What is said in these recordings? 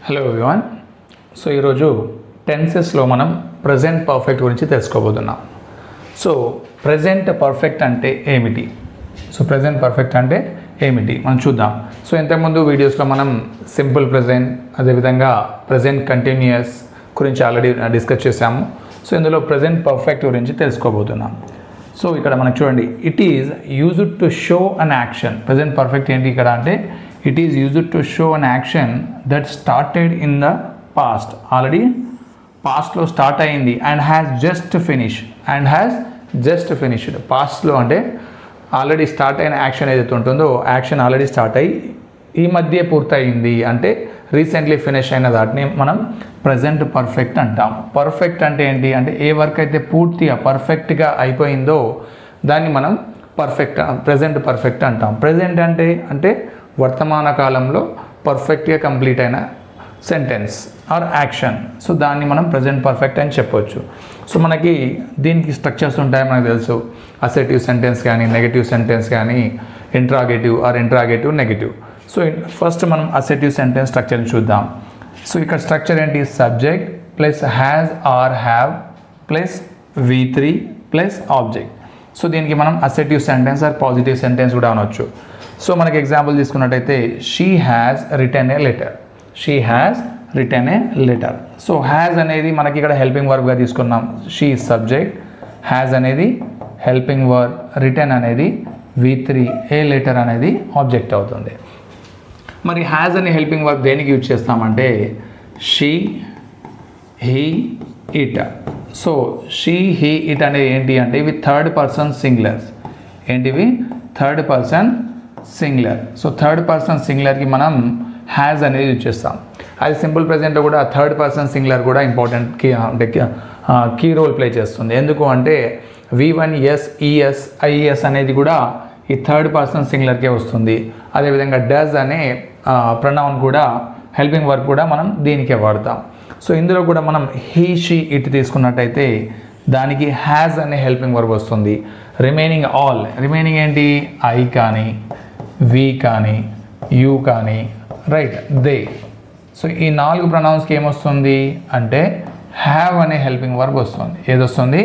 Hello everyone. So ఈరోజు టెన్సెస్లో మనం present perfect గురించి తెలుసుకోబోతున్నాం. సో ప్రజెంట్ పర్ఫెక్ట్ అంటే ఏమిటి? ప్రజెంట్ పర్ఫెక్ట్ అంటే ఏమిటి మనం చూద్దాం. సో ఇంతకుముందు వీడియోస్లో మనం సింపుల్ ప్రజెంట్, అదేవిధంగా ప్రజెంట్ కంటిన్యూయస్ గురించి ఆల్రెడీ డిస్కస్ చేసాము. సో ఇందులో ప్రజెంట్ పర్ఫెక్ట్ గురించి తెలుసుకోబోతున్నాం. సో ఇక్కడ మనకు చూడండి, it is used to show an action. Present perfect ఏంటి ఇక్కడ అంటే, it is used to show an action that started in the past. Already past lo start ayindi and has just finished. Past lo ante already start ayina action edaithe untundo, action already start ayi ee madhye పూర్తయింది అంటే recently finish అయిన దాటిని మనం present perfect అంటాం. Perfect అంటే ఏంటి అంటే, ఏ work అయితే పూర్తిగా పర్ఫెక్ట్గా అయిపోయిందో దాన్ని మనం ప్రజెంట్ పర్ఫెక్ట్ అంటాం. ప్రజెంట్ అంటే వర్తమాన కాలంలో పర్ఫెక్ట్గా కంప్లీట్ అయిన సెంటెన్స్ ఆర్ యాక్షన్. సో దాన్ని మనం ప్రజెంట్ పర్ఫెక్ట్ అని చెప్పొచ్చు. సో మనకి దీనికి స్ట్రక్చర్స్ ఉంటాయి, మనకు తెలుసు. అసెటివ్ సెంటెన్స్ కానీ, నెగటివ్ సెంటెన్స్ కానీ, interrogative or interrogative negative. So first మనం అసెటివ్ సెంటెన్స్ స్ట్రక్చర్ని చూద్దాం. సో ఇక్కడ స్ట్రక్చర్ ఏంటి? Subject plus has or have plus V3 plus object. So దీనికి మనం assertive sentence or positive sentence కూడా అనొచ్చు. సో మనకి ఎగ్జాంపుల్ తీసుకున్నట్టయితే, she has written a letter. She has written a letter. So has అనేది మనకి ఇక్కడ హెల్పింగ్ వర్బ్గా తీసుకున్నాం. షీ సబ్జెక్ట్, హ్యాజ్ అనేది హెల్పింగ్ వర్బ్, రిటర్న్ అనేది V3, ఏ లెటర్ అనేది ఆబ్జెక్ట్ అవుతుంది. మరి హ్యాజ్ అనే హెల్పింగ్ వర్బ్ దేనికి యూజ్ చేస్తామంటే, she, he, it. So she, he, it అనేది ఏంటి అంటే, ఇవి థర్డ్ పర్సన్ సింగులర్స్. ఏంటివి? Third person singular. So third person సింగులర్కి మనం హ్యాజ్ అనేది యూజ్ చేస్తాం. అది సింపుల్ ప్రెజెంట్లో కూడా థర్డ్ పర్సన్ సింగులర్ కూడా ఇంపార్టెంట్ కీ రోల్ ప్లే చేస్తుంది. ఎందుకు అంటే, V1 ఎస్, ఈఎస్, ఐఎస్ అనేది కూడా ఈ థర్డ్ పర్సన్ సింగులర్కే వస్తుంది. అదేవిధంగా డస్ అనే ప్రొనౌన్ కూడా, హెల్పింగ్ వర్బ్ కూడా మనం దీనికే వాడతాం. సో ఇందులో కూడా మనం హీ, షీ, ఇట్ తీసుకున్నట్టయితే దానికి హ్యాజ్ అనే హెల్పింగ్ వర్బ్ వస్తుంది. రిమైనింగ్ ఆల్, రిమైనింగ్ ఏంటి? ఐ కానీ, వి కానీ, యూ కానీ, రైట్, దే. సో ఈ 4 ప్రొనౌన్స్కి ఏమొస్తుంది అంటే, హ్యావ్ అనే హెల్పింగ్ వర్బ్ వస్తుంది. ఏదొస్తుంది?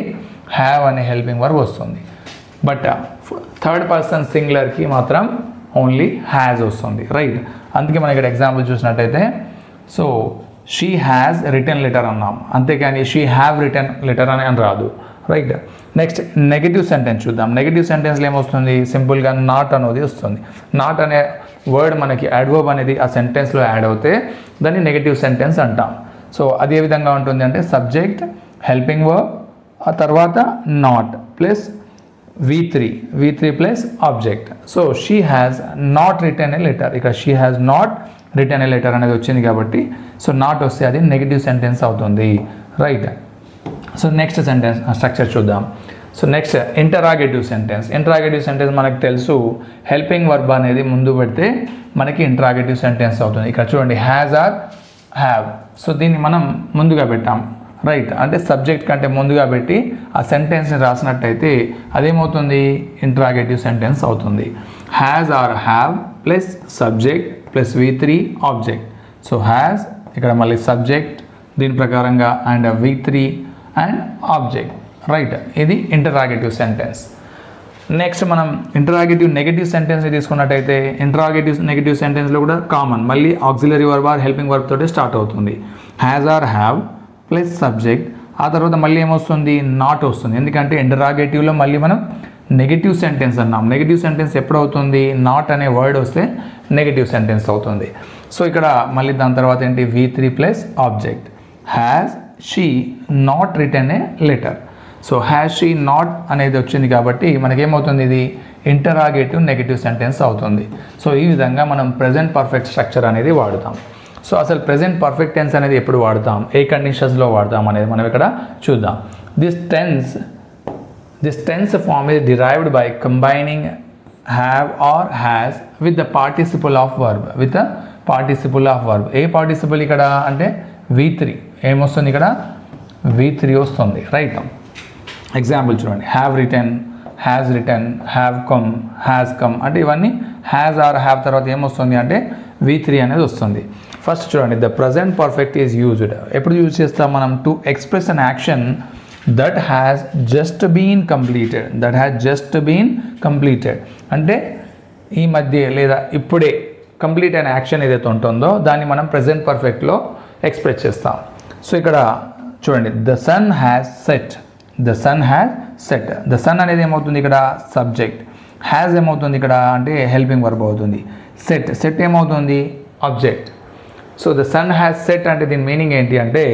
హ్యావ్ అనే హెల్పింగ్ వర్బ్ వస్తుంది. బట్ థర్డ్ పర్సన్ సింగులర్కి మాత్రం ఓన్లీ హ్యాజ్ వస్తుంది, రైట్. అందుకే మనం ఇక్కడ ఎగ్జాంపుల్ చూసినట్టయితే, so she has return letter అన్నాం, అంతేకాని షీ హ్యావ్ రిటర్న్ లెటర్ అని రాదు, రైట్. నెక్స్ట్ నెగిటివ్ సెంటెన్స్ చూద్దాం. నెగిటివ్ సెంటెన్స్లో ఏమొస్తుంది? సింపుల్గా నాట్ అనేది వస్తుంది. నాట్ అనే వర్డ్ మనకి యాడ్వర్బ్ అనేది ఆ సెంటెన్స్లో యాడ్ అవుతే దాన్ని నెగిటివ్ సెంటెన్స్ అంటాం. సో అది ఏ విధంగా ఉంటుంది అంటే, సబ్జెక్ట్, హెల్పింగ్ వర్బ్, ఆ తర్వాత not plus V3 plus object. So she has not return a letter. ఇక్కడ she has not return a letter అనేది వచ్చింది కాబట్టి, సో నాట్ వస్తే అది నెగిటివ్ సెంటెన్స్ అవుతుంది, right. So next sentence structure చూద్దాం. So next interrogative sentence. Interrogative sentence మనకు తెలుసు, హెల్పింగ్ వర్బ్ అనేది ముందు పెడితే మనకి ఇంటరాగేటివ్ సెంటెన్స్ అవుతుంది. ఇక్కడ చూడండి, హ్యాజ్ ఆర్ హ్యావ్. సో దీన్ని మనం ముందుగా పెట్టాం, రైట్. అంటే సబ్జెక్ట్ కంటే ముందుగా పెట్టి ఆ సెంటెన్స్ని రాసినట్టయితే అదేమవుతుంది? ఇంటరాగేటివ్ సెంటెన్స్ అవుతుంది. Has or have plus subject plus V3 object. So has, ఇక్కడ మళ్ళీ సబ్జెక్ట్ దీని ప్రకారంగా, and V3 and object, right. ఇది ఇంటరాగేటివ్ సెంటెన్స్. నెక్స్ట్ మనం ఇంటరాగేటివ్ నెగటివ్ సెంటెన్స్ని తీసుకున్నట్టయితే, ఇంటరాగేటివ్ నెగటివ్ సెంటెన్స్లో కూడా కామన్, మళ్ళీ auxiliary verb or helping verb తోటి స్టార్ట్ అవుతుంది. Has or have plus subject, ఆ తర్వాత మళ్ళీ ఏమొస్తుంది? నాట్ వస్తుంది. ఎందుకంటే ఇంటరాగేటివ్లో మళ్ళీ మనం నెగిటివ్ సెంటెన్స్ అన్నాం. నెగిటివ్ సెంటెన్స్ ఎప్పుడు అవుతుంది? నాట్ అనే వర్డ్ వస్తే నెగిటివ్ సెంటెన్స్ అవుతుంది. సో ఇక్కడ మళ్ళీ దాని తర్వాత ఏంటి? V3 plus object. Has she not return a letter. So has she not అనేది వచ్చింది కాబట్టి మనకేమవుతుంది? ఇది ఇంటరాగేటివ్ నెగిటివ్ సెంటెన్స్ అవుతుంది. సో ఈ విధంగా మనం ప్రజెంట్ పర్ఫెక్ట్ స్ట్రక్చర్ అనేది వాడుతాం. సో అసలు ప్రజెంట్ పర్ఫెక్ట్ టెన్స్ అనేది ఎప్పుడు వాడతాం, ఏ కండిషన్స్లో వాడతాం అనేది మనం ఇక్కడ చూద్దాం. This tense form is derived by combining have or has with the participle of verb. A participle ఇక్కడ అంటే V3. ఏమొస్తుంది ఇక్కడ? V3 వస్తుంది, రైట్. ఎగ్జాంపుల్ చూడండి, have return, has return, have come, has come. అంటే ఇవన్నీ హ్యాస్ ఆర్ హ్యావ్ తర్వాత ఏమొస్తుంది అంటే V3 అనేది వస్తుంది. ఫస్ట్ చూడండి, the present perfect is used. ఎప్పుడు యూజ్ చేస్తాం మనం? To express an action that has just been completed. అంటే ఈ మధ్య లేదా ఇప్పుడే కంప్లీట్ అయిన యాక్షన్ ఏదైతే ఉంటుందో దాన్ని మనం ప్రజెంట్ పర్ఫెక్ట్లో ఎక్స్ప్రెస్ చేస్తాం. సో ఇక్కడ చూడండి, the sun has set. The sun అనేది ఏమవుతుంది ఇక్కడ? సబ్జెక్ట్. హ్యాస్ ఏమవుతుంది ఇక్కడ అంటే హెల్పింగ్ వర్బ్ అవుతుంది. సెట్ ఏమవుతుంది? Object. So the sun has set అంటే దీని మీనింగ్ ఏంటి అంటే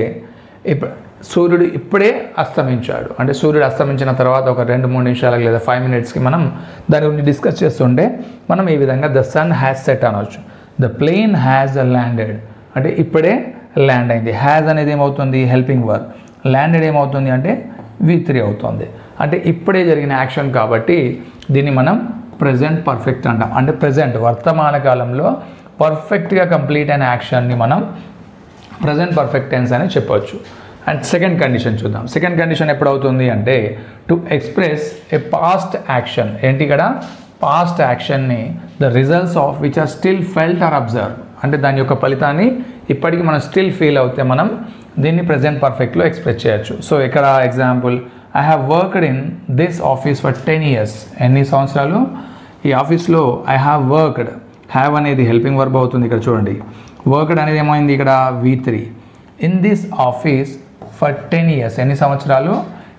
సూర్యుడు ఇప్పుడే అస్తమించాడు. అంటే సూర్యుడు అస్తమించిన తర్వాత ఒక 2-3 నిమిషాలకు లేదా 5 మినిట్స్కి మనం దాని గురించి డిస్కస్ చేస్తుంటే మనం ఈ విధంగా ద సన్ హ్యాస్ సెట్ అనవచ్చు. ద ప్లేన్ హ్యాస్ ల్యాండెడ్ అంటే ఇప్పుడే ల్యాండ్ అయింది. హ్యాస్ అనేది ఏమవుతుంది? Helping verb. ల్యాండెడ్ ఏమవుతుంది అంటే V3 అవుతుంది. అంటే ఇప్పుడే జరిగిన యాక్షన్ కాబట్టి దీన్ని మనం ప్రజెంట్ పర్ఫెక్ట్ అంటాం. అంటే ప్రజెంట్ వర్తమాన కాలంలో పర్ఫెక్ట్గా కంప్లీట్ అయిన యాక్షన్ని మనం ప్రజెంట్ పర్ఫెక్ట్ టెన్స్ అని చెప్పవచ్చు. అండ్ సెకండ్ కండిషన్ చూద్దాం. సెకండ్ కండిషన్ ఎప్పుడు అవుతుంది అంటే to express a past action. ఏంటి ఇక్కడ? పాస్ట్ యాక్షన్ని the results of which are still felt or observe. అంటే దాని యొక్క ఫలితాన్ని ఇప్పటికీ మనం స్టిల్ ఫీల్ అవుతే మనం దీన్ని ప్రజెంట్ పర్ఫెక్ట్లో ఎక్స్ప్రెస్ చేయొచ్చు. సో ఇక్కడ example, I have worked in this office for 10 years. ఎన్ని సంవత్సరాలు ఈ ఆఫీస్లో ఐ హ్యావ్ వర్క్డ్. హ్యావ్ అనేది హెల్పింగ్ వర్బ్ అవుతుంది. ఇక్కడ చూడండి, వర్క్డ్ అనేది ఏమైంది ఇక్కడ? V3. In this office for 10 years. ఎన్ని సంవత్సరాలు?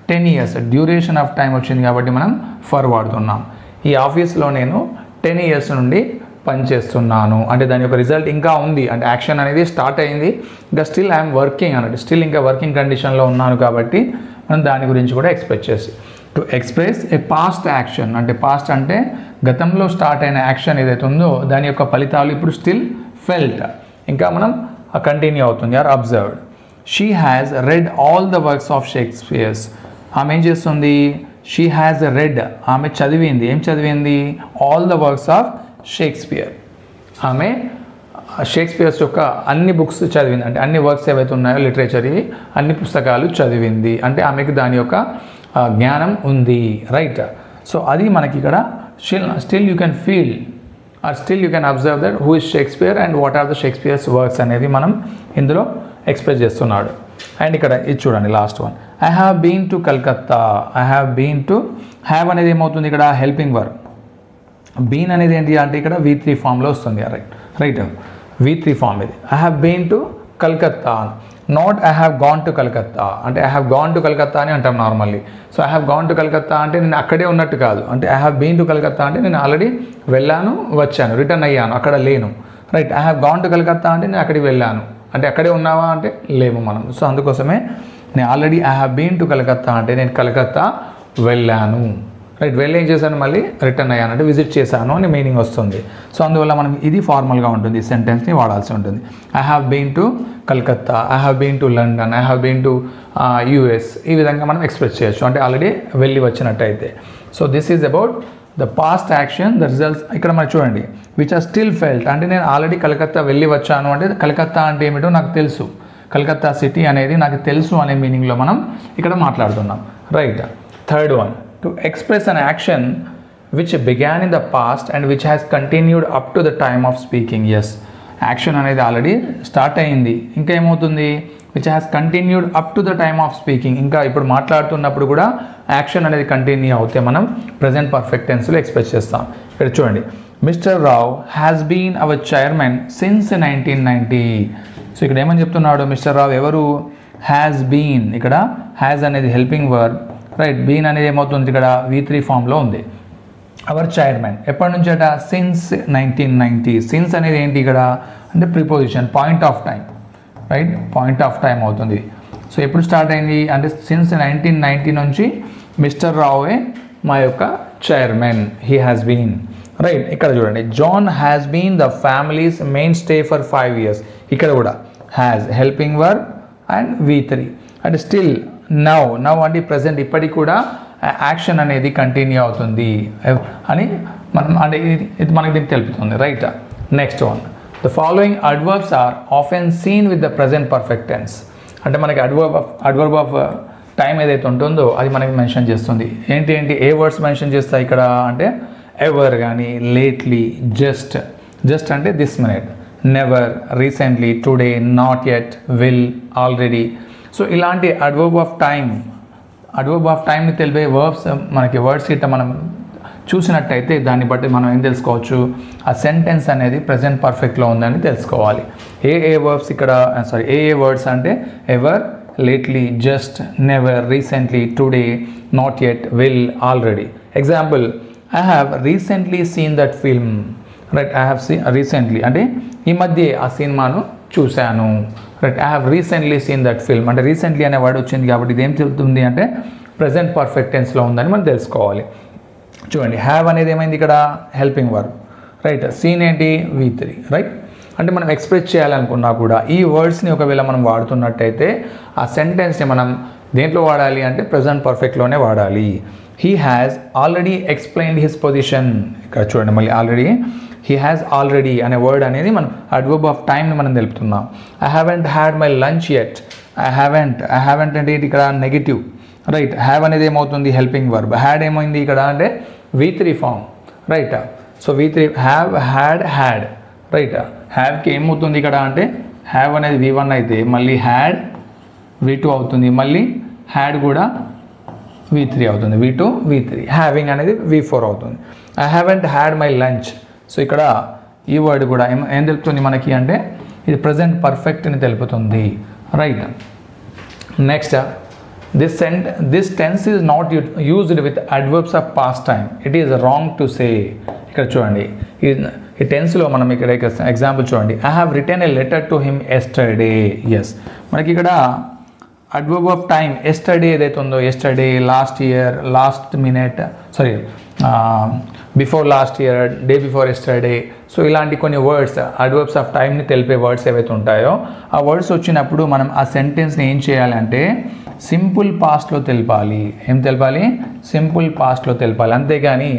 10 years. డ్యూరేషన్ ఆఫ్ టైం వచ్చింది కాబట్టి మనం ఫర్ వాడుతున్నాం. ఈ ఆఫీస్లో నేను 10 years నుండి పనిచేస్తున్నాను అంటే దాని యొక్క రిజల్ట్ ఇంకా ఉంది. అంటే యాక్షన్ అనేది స్టార్ట్ అయింది, ఇంకా స్టిల్ ఐఎమ్ వర్కింగ్ అన్నట్టు, స్టిల్ ఇంకా వర్కింగ్ కండిషన్లో ఉన్నాను కాబట్టి మనం దాని గురించి కూడా ఎక్స్ప్రెస్ చేసి to express a past action. అంటే పాస్ట్ అంటే గతంలో స్టార్ట్ అయిన యాక్షన్ ఏదైతే ఉందో దాని యొక్క ఫలితాలు ఇప్పుడు స్టిల్ ఫెల్ట్, ఇంకా మనం కంటిన్యూ అవుతుంది or observed. She has read all the works of Shakespeare's. ఆమె ఏం చేస్తుంది? She has read. ఆమె చదివింది. ఏం చదివింది? All the works of Shakespeare. ఆమె షేక్స్పియర్స్ యొక్క అన్ని బుక్స్ చదివింది. అంటే అన్ని వర్క్స్ ఏవైతే ఉన్నాయో లిటరేచర్ అన్ని పుస్తకాలు చదివింది. అంటే ఆమెకు దాని యొక్క జ్ఞానం ఉంది. రైట్. సో అది మనకి ఇక్కడ still you can feel or still you can observe that who is Shakespeare and what are the Shakespeare's works అనేది మనం ఇందులో ఎక్స్ప్రెస్ చేస్తున్నాడు. అండ్ ఇక్కడ ఇది చూడండి, last one, I have been to Calcutta. Have అనేది ఏమవుతుంది ఇక్కడ? Helping verb. బీన్ అనేది ఏంటి అంటే ఇక్కడ V3 ఫామ్లో వస్తుంది. రైట్ V3 ఫామ్ ఇది. I have been to Calcutta, not I have gone to Calcutta. అంటే I have gone to Calcutta అని అంటాం normally. So I have gone to Calcutta అంటే నేను అక్కడే ఉన్నట్టు కాదు. అంటే I have been to Calcutta అంటే నేను ఆల్రెడీ వెళ్ళాను, వచ్చాను, రిటర్న్ అయ్యాను, అక్కడ లేను. Right. I have gone to Calcutta అంటే నేను అక్కడికి వెళ్ళాను. అంటే అక్కడే ఉన్నావా అంటే లేము మనం. సో అందుకోసమే నేను already I have been to Calcutta అంటే నేను కలకత్తా వెళ్ళాను. రైట్. వెళ్ళి ఏం చేశాను? మళ్ళీ రిటర్న్ అయ్యాను అంటే విజిట్ చేశాను అని మీనింగ్ వస్తుంది. సో అందువల్ల మనం ఇది ఫార్మల్గా ఉంటుంది, ఈ సెంటెన్స్ని వాడాల్సి ఉంటుంది. I have been to Calcutta, I have been to London, I have been to US. ఈ విధంగా మనం ఎక్స్ప్రెస్ చేయొచ్చు, అంటే ఆల్రెడీ వెళ్ళి వచ్చినట్టయితే. So this is about the past action, the results. ఇక్కడ మనం చూడండి, విచ్ ఆర్ స్టిల్ ఫెల్ట్. అంటే నేను ఆల్రెడీ కలకత్తా వెళ్ళి వచ్చాను అంటే కలకత్తా అంటే ఏమిటో నాకు తెలుసు, కలకత్తా సిటీ అనేది నాకు తెలుసు అనే మీనింగ్లో మనం ఇక్కడ మాట్లాడుతున్నాం. Right. Third one, to express an action which began in the past and which has continued up to the time of speaking. Yes, action అనేది ఆల్రెడీ స్టార్ట్ అయింది, ఇంకా ఏమవుతుంది? Which has continued up to the time of speaking. ఇంకా ఇప్పుడు మాట్లాడుతున్నప్పుడు కూడా action అనేది continue అవుతే మనం ప్రజెంట్ పర్ఫెక్ట్ టెన్స్లో ఎక్స్ప్రెస్ చేస్తాం. ఇక్కడ చూడండి, Mister Rao has been our chairman since 1990. So ఇక్కడ ఏమని చెప్తున్నాడు? మిస్టర్ రావ్ ఎవరు? Has been. ఇక్కడ హ్యాస్ అనేది హెల్పింగ్ వర్బ్. రైట్. బీన్ అనేది ఏమవుతుంది ఇక్కడ? V3 ఫామ్లో ఉంది. అవర్ చైర్మన్ ఎప్పటి నుంచి అట? సిన్స్ 1990. సిన్స్ అనేది ఏంటి ఇక్కడ అంటే preposition, point of time. Right. Point of time అవుతుంది. సో ఎప్పుడు స్టార్ట్ అయింది అంటే సిన్స్ 1990 నుంచి మిస్టర్ రావే మా యొక్క chairman, he has been. Right. ఇక్కడ చూడండి, John has been the family's mainstay for 5 years. ఇక్కడ కూడా has helping verb and V3. అంటే స్టిల్ నవ్ అంటే ప్రజెంట్, ఇప్పటికి కూడా యాక్షన్ అనేది కంటిన్యూ అవుతుంది అని మనం అంటే ఇది మనకి దీనికి తెలుపుతుంది. Right. Next one, the following adverbs are often seen with the present perfect tense. అంటే మనకి అడ్వర్బ్ ఆఫ్ టైం ఏదైతే ఉంటుందో అది మనకి మెన్షన్ చేస్తుంది. ఏంటి ఏ వర్డ్స్ మెన్షన్ చేస్తాయి ఇక్కడ అంటే ఎవర్ కానీ, లేట్లీ, జస్ట్ అంటే this minute, never, recently, today, not yet, will, already. So ఇలాంటి అడ్వర్బ్ ఆఫ్ టైంని తెలిపే వర్బ్స్ మనకి వర్డ్స్ ఇట్లా మనం చూసినట్టయితే దాన్ని బట్టి మనం ఏం తెలుసుకోవచ్చు, ఆ సెంటెన్స్ అనేది ప్రజెంట్ పర్ఫెక్ట్లో ఉందని తెలుసుకోవాలి. ఏ వర్బ్స్ ఇక్కడ ఏ వర్డ్స్ అంటే ever, lately, just, never, recently, today, not yet, will, already. Example, I have recently scene that film. Right, I have seen recently అంటే ఈ మధ్య ఆ సినిమాను చూశాను. Right, I have recently scene that film అంటే recently అనే word వచ్చింది కాబట్టి ఇది ఏం చెబుతుంది అంటే ప్రజెంట్ పర్ఫెక్ట్ టెన్స్లో ఉందని మనం తెలుసుకోవాలి. చూడండి, హ్యావ్ అనేది ఏమైంది ఇక్కడ హెల్పింగ్ వర్బ్. రైట్, సీన్ ఏంటి V3. రైట్, అంటే మనం ఎక్స్ప్రెస్ చేయాలనుకున్నా కూడా ఈ వర్డ్స్ని ఒకవేళ మనం వాడుతున్నట్టయితే ఆ సెంటెన్స్ని మనం దేంట్లో వాడాలి అంటే ప్రజెంట్ పర్ఫెక్ట్లోనే వాడాలి. He has already explained his position. ఇక్కడ చూడండి మళ్ళీ ఆల్రెడీ, హీ హ్యాస్ ఆల్రెడీ అనే వర్డ్ అనేది మనం అడ్వర్బ్ ఆఫ్ టైంని మనం తెలుపుతున్నాం. I haven't had my lunch yet. I haven't అంటే ఇక్కడ నెగిటివ్. రైట్, హ్యావ్ అనేది ఏమవుతుంది హెల్పింగ్ వర్బ్. హ్యాడ్ ఏమైంది ఇక్కడ అంటే V3 form. Right, so V3 have, had. Right, హ్యావ్కి ఏమవుతుంది ఇక్కడ అంటే హ్యావ్ అనేది V1 అయితే మళ్ళీ హ్యాడ్ V2 అవుతుంది, మళ్ళీ హ్యాడ్ కూడా V3 అవుతుంది, V2 V3. హ్యావింగ్ అనేది V4 అవుతుంది. I haven't had my lunch. So ఇక్కడ ఈ వర్డ్ కూడా ఏం తెలుపుతుంది మనకి అంటే ఇది ప్రజెంట్ పర్ఫెక్ట్ని తెలుపుతుంది. Right, next, this tense is not used with adverbs of past time. It is wrong to say. ఇక్కడ చూడండి ఈ టెన్స్లో మనం ఇక్కడ ఎగ్జాంపుల్ చూడండి, I have return a letter to him yesterday. Yes, మనకి ఇక్కడ అడ్వర్బ్ ఆఫ్ టైం ఎస్టర్డే ఏదైతే ఉందో yesterday, last year, last minute, before last year, day before yesterday. So ఇలాంటి కొన్ని వర్డ్స్ అడ్వర్బ్స్ ఆఫ్ టైంని తెలిపే వర్డ్స్ ఏవైతే ఉంటాయో ఆ వర్డ్స్ వచ్చినప్పుడు మనం ఆ సెంటెన్స్ని ఏం చేయాలంటే సింపుల్ పాస్ట్లో తెలపాలి. ఏం తెలపాలి? సింపుల్ పాస్ట్లో తెలపాలి, అంతేగాని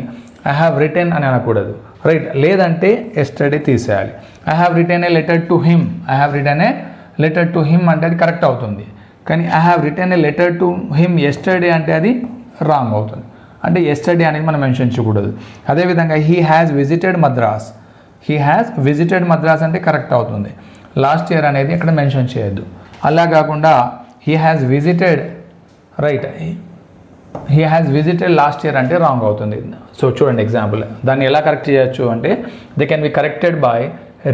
ఐ హ్యావ్ రిటర్న్ అని అనకూడదు. రైట్, లేదంటే ఎస్టర్డే తీసేయాలి. I have return a letter to him. I have return a letter to him అంటే అది కరెక్ట్ అవుతుంది. కానీ I have return a letter to him yesterday అంటే అది రాంగ్ అవుతుంది. అంటే ఎస్టర్డే అనేది మనం మెన్షన్ చేయకూడదు. అదేవిధంగా he has visited Madras. He has visited Madras అంటే కరెక్ట్ అవుతుంది. లాస్ట్ ఇయర్ అనేది ఇక్కడ మెన్షన్ చేయొద్దు. అలా కాకుండా he has visited, right, he has visited last year అంటే రాంగ్ అవుతుంది. సో చూడండి ఎగ్జాంపుల్, దాన్ని ఎలా కరెక్ట్ చేయొచ్చు అంటే they can be corrected by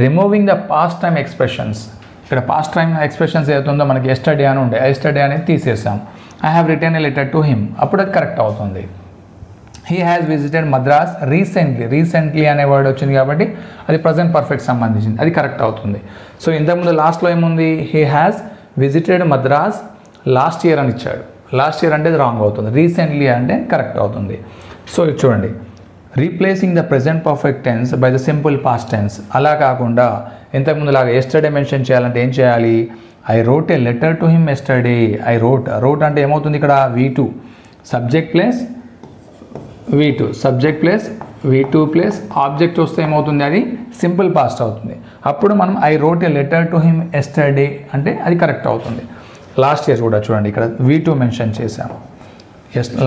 removing the past time expressions. ఇక్కడ పాస్ట్ టైమ్ ఎక్స్ప్రెషన్స్ ఏదైతుందో మనకి ఎస్టర్డే అని ఉండే, ఎస్టర్డే అనేది తీసేసాం. I have return a letter to him, అప్పుడు అది కరెక్ట్ అవుతుంది. He has visited Madras recently అనే వర్డ్ వచ్చింది కాబట్టి అది ప్రజెంట్ పర్ఫెక్ట్ సంబంధించింది, అది కరెక్ట్ అవుతుంది. సో ఇంతకుముందు లాస్ట్లో ఏముంది, he has visited Madras last year అని ఇచ్చాడు. లాస్ట్ ఇయర్ అంటే రాంగ్ అవుతుంది, రీసెంట్లీ అంటే కరెక్ట్ అవుతుంది. సో చూడండి, replacing the present perfect tense by the simple past tense. అలా కాకుండా ఇంతకుముందు లాగా ఎస్టర్డే మెన్షన్ చేయాలంటే ఏం చేయాలి, I wrote a letter to him yesterday. I wrote అంటే ఏమవుతుంది ఇక్కడ V2 subject plus V2 subject plus V2 plus object వస్తే ఏమవుతుంది, అది సింపుల్ పాస్ట్ అవుతుంది. అప్పుడు మనం I wrote a letter to him yesterday అంటే అది కరెక్ట్ అవుతుంది. లాస్ట్ ఇయర్ కూడా చూడండి, ఇక్కడ V2 మెన్షన్ చేశాము.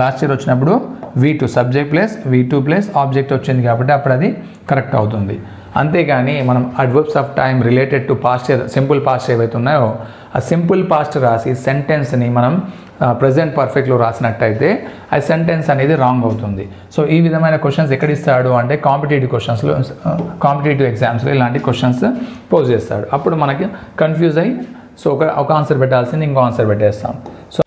లాస్ట్ ఇయర్ వచ్చినప్పుడు V2 subject plus V2 plus object వచ్చింది కాబట్టి అప్పుడు అది కరెక్ట్ అవుతుంది. అంతేగాని మనం adverbs of time related to past year simple past ఏవైతే ఉన్నాయో ఆ సింపుల్ పాస్ట్ రాసి సెంటెన్స్ని మనం ప్రజెంట్ పర్ఫెక్ట్లో రాసినట్టయితే ఆ సెంటెన్స్ అనేది రాంగ్ అవుతుంది. సో ఈ విధమైన క్వశ్చన్స్ ఎక్కడ ఇస్తాడు అంటే కాంపిటేటివ్ ఎగ్జామ్స్లో ఇలాంటి క్వశ్చన్స్ పోజ్ చేస్తాడు. అప్పుడు మనకి కన్ఫ్యూజ్ అయ్యి సో ఒక ఆన్సర్ పెట్టాల్సింది ఇంకో ఆన్సర్ పెట్టేస్తాం. సో